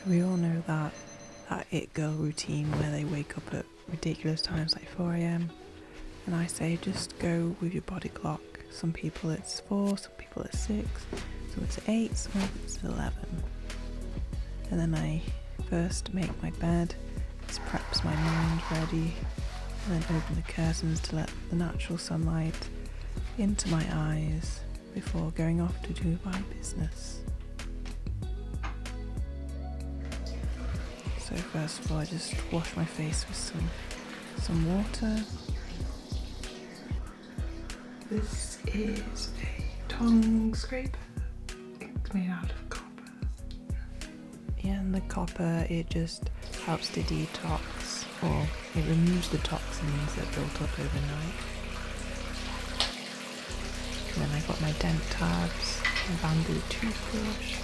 We all know that it girl routine where they wake up at ridiculous times like 4 a.m. and I say just go with your body clock. Some people it's 4, some people it's 6, some it's 8, some it's 11. And then I first make my bed, this preps my mind ready, and then open the curtains to let the natural sunlight into my eyes before going off to do my business. So first of all, I just wash my face with some water. This is a tongue scraper. It's made out of copper. And the copper, it just helps to detox, or it removes the toxins that built up overnight. And then I got my dent tabs, my bamboo toothbrush,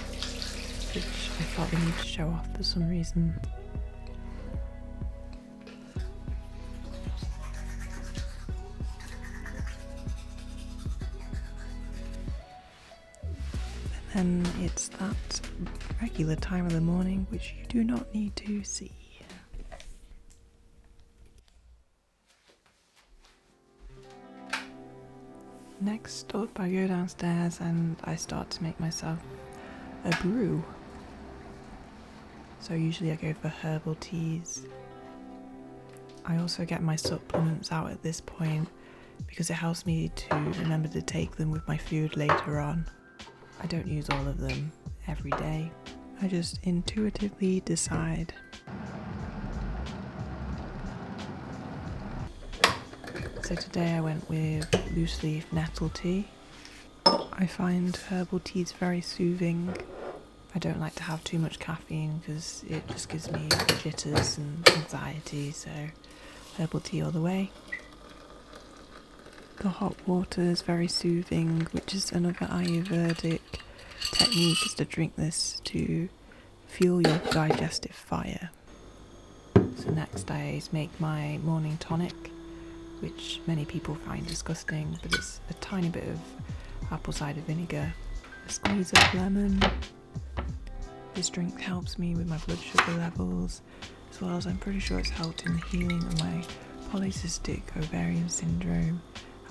which I felt I need to show off for some reason. And then it's that regular time of the morning which you do not need to see. Next up, I go downstairs and I start to make myself a brew. So usually I go for herbal teas. I also get my supplements out at this point because it helps me to remember to take them with my food later on. I don't use all of them every day. I just intuitively decide. So today I went with loose leaf nettle tea. I find herbal teas very soothing. I don't like to have too much caffeine because it just gives me jitters and anxiety, so herbal tea all the way. The hot water is very soothing, which is another Ayurvedic technique, is to drink this to fuel your digestive fire. So next I make my morning tonic, which many people find disgusting, but it's a tiny bit of apple cider vinegar, a squeeze of lemon. This drink helps me with my blood sugar levels, as well as I'm pretty sure it's helped in the healing of my polycystic ovarian syndrome,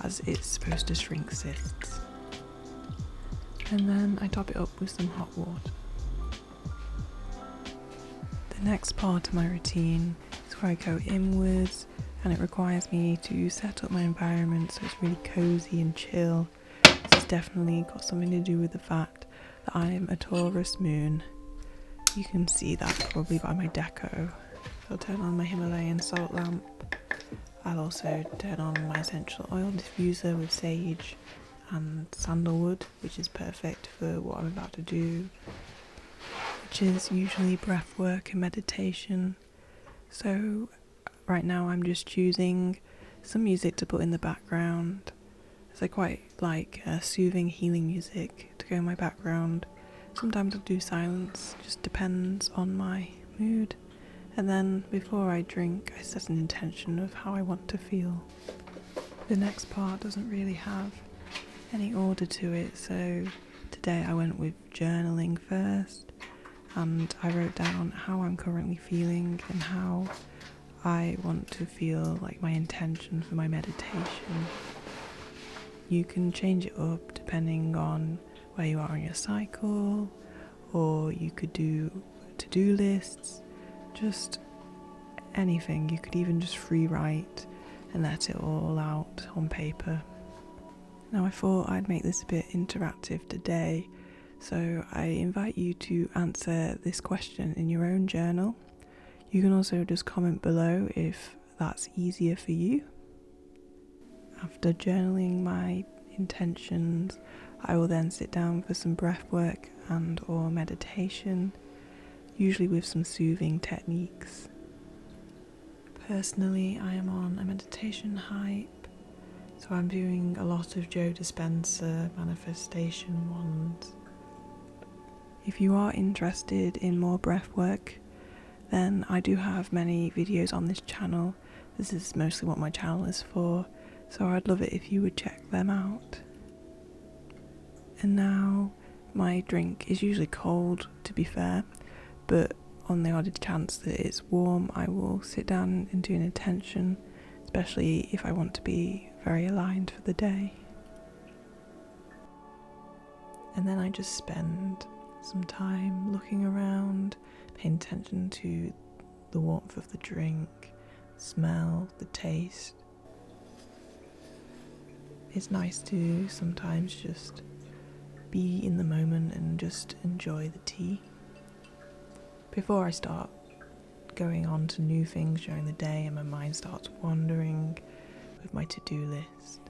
as it's supposed to shrink cysts. And then I top it up with some hot water. The next part of my routine is where I go inwards, and it requires me to set up my environment so it's really cozy and chill. This has definitely got something to do with the fact that I'm a Taurus moon. You can see that probably by my deco. I'll turn on my Himalayan salt lamp. I'll also turn on my essential oil diffuser with sage and sandalwood, which is perfect for what I'm about to do, which is usually breathwork and meditation. So right now I'm just choosing some music to put in the background, as I quite like soothing, healing music to go in my background. Sometimes I'll do silence, just depends on my mood. And then before I drink, I set an intention of how I want to feel. The next part doesn't really have any order to it, so today I went with journaling first, and I wrote down how I'm currently feeling and how I want to feel, like my intention for my meditation. You can change it up depending on where you are in your cycle, or you could do to-do lists, just anything. You could even just free write and let it all out on paper. Now I thought I'd make this a bit interactive today, so I invite you to answer this question in your own journal. You can also just comment below if that's easier for you. After journaling my intentions, I will then sit down for some breath work and or meditation, usually with some soothing techniques. Personally, I am on a meditation hype, so I'm doing a lot of Joe Dispenza manifestation ones. If you are interested in more breath work, then I do have many videos on this channel. This is mostly what my channel is for, so I'd love it if you would check them out. And now, my drink is usually cold, to be fair, but on the odd chance that it's warm, I will sit down and do an intention, especially if I want to be very aligned for the day. And then I just spend some time looking around, paying attention to the warmth of the drink, smell, the taste. It's nice to sometimes just be in the moment and just enjoy the tea. Before I start going on to new things during the day and my mind starts wandering with my to-do list.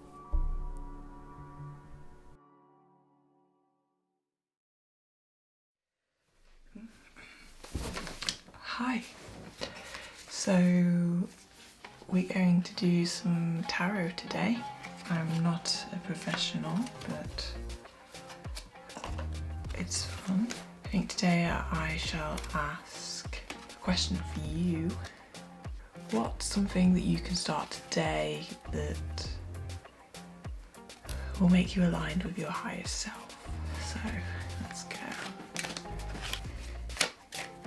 Hi. So we're going to do some tarot today. I'm not a professional, but it's fun. I think today I shall ask a question for you. What's something that you can start today that will make you aligned with your higher self? So let's go.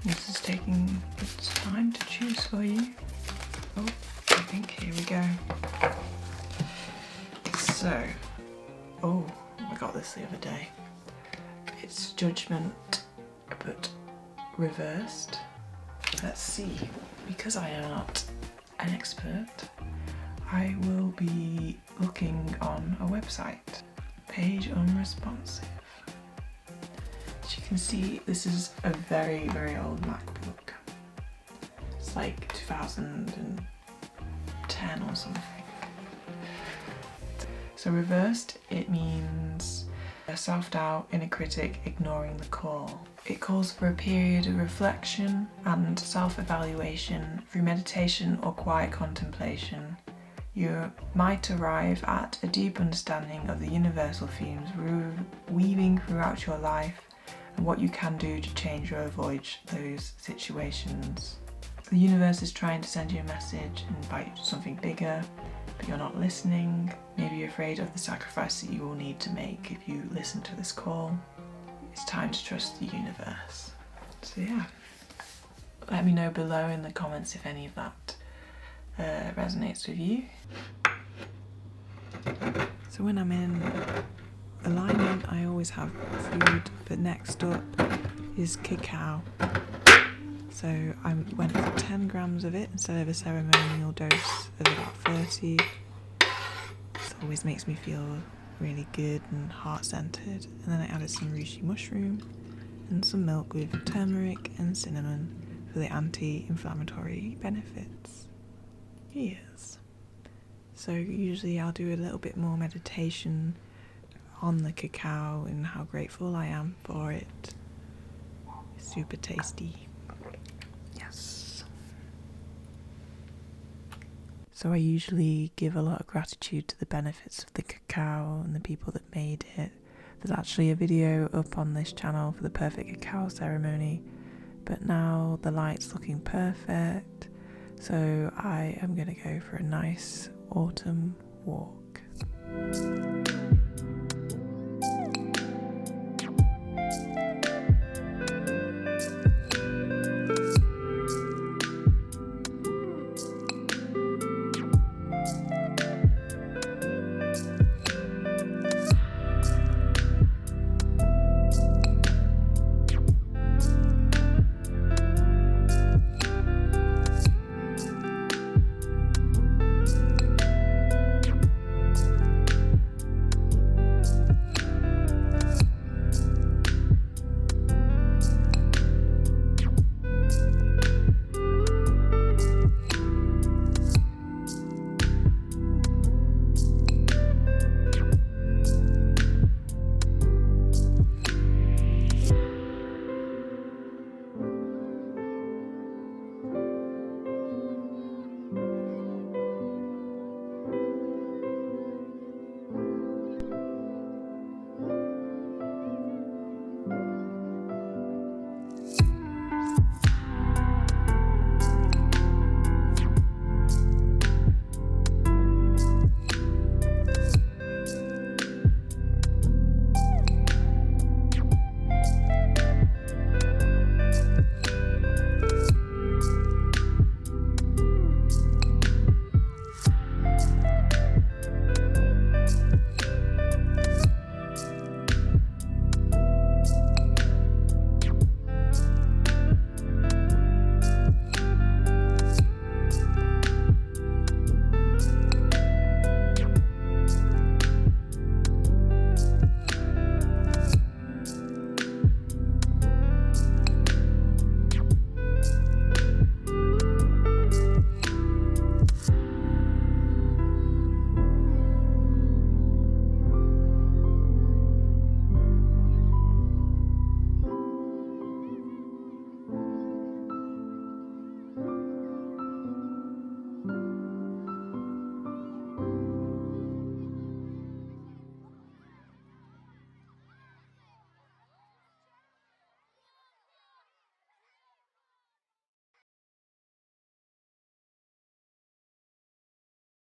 This is taking its time to choose for you. Oh, I think here we go. So, I got this the other day. It's Judgment, but reversed. Let's see. Because I am not an expert, I will be looking on a website. Page unresponsive. As you can see, this is a very, very old MacBook. It's like 2010 or something. So reversed, it means self-doubt, inner critic, ignoring the call. It calls for a period of reflection and self-evaluation through meditation or quiet contemplation. You might arrive at a deep understanding of the universal themes weaving throughout your life and what you can do to change or avoid those situations. The universe is trying to send you a message and invite you to something bigger, but you're not listening. Maybe you're afraid of the sacrifice that you will need to make if you listen to this call. It's time to trust the universe. So yeah, let me know below in the comments if any of that resonates with you. So when I'm in alignment, I always have food, but next up is cacao. So I went for 10 grams of it instead of a ceremonial dose of about 30. This always makes me feel really good and heart-centered. And then I added some reishi mushroom and some milk with turmeric and cinnamon for the anti-inflammatory benefits. Yes. So usually I'll do a little bit more meditation on the cacao and how grateful I am for it. It's super tasty. Yes. So I usually give a lot of gratitude to the benefits of the cacao and the people that made it. There's actually a video up on this channel for the perfect cacao ceremony, but now the light's looking perfect, so I am going to go for a nice autumn walk.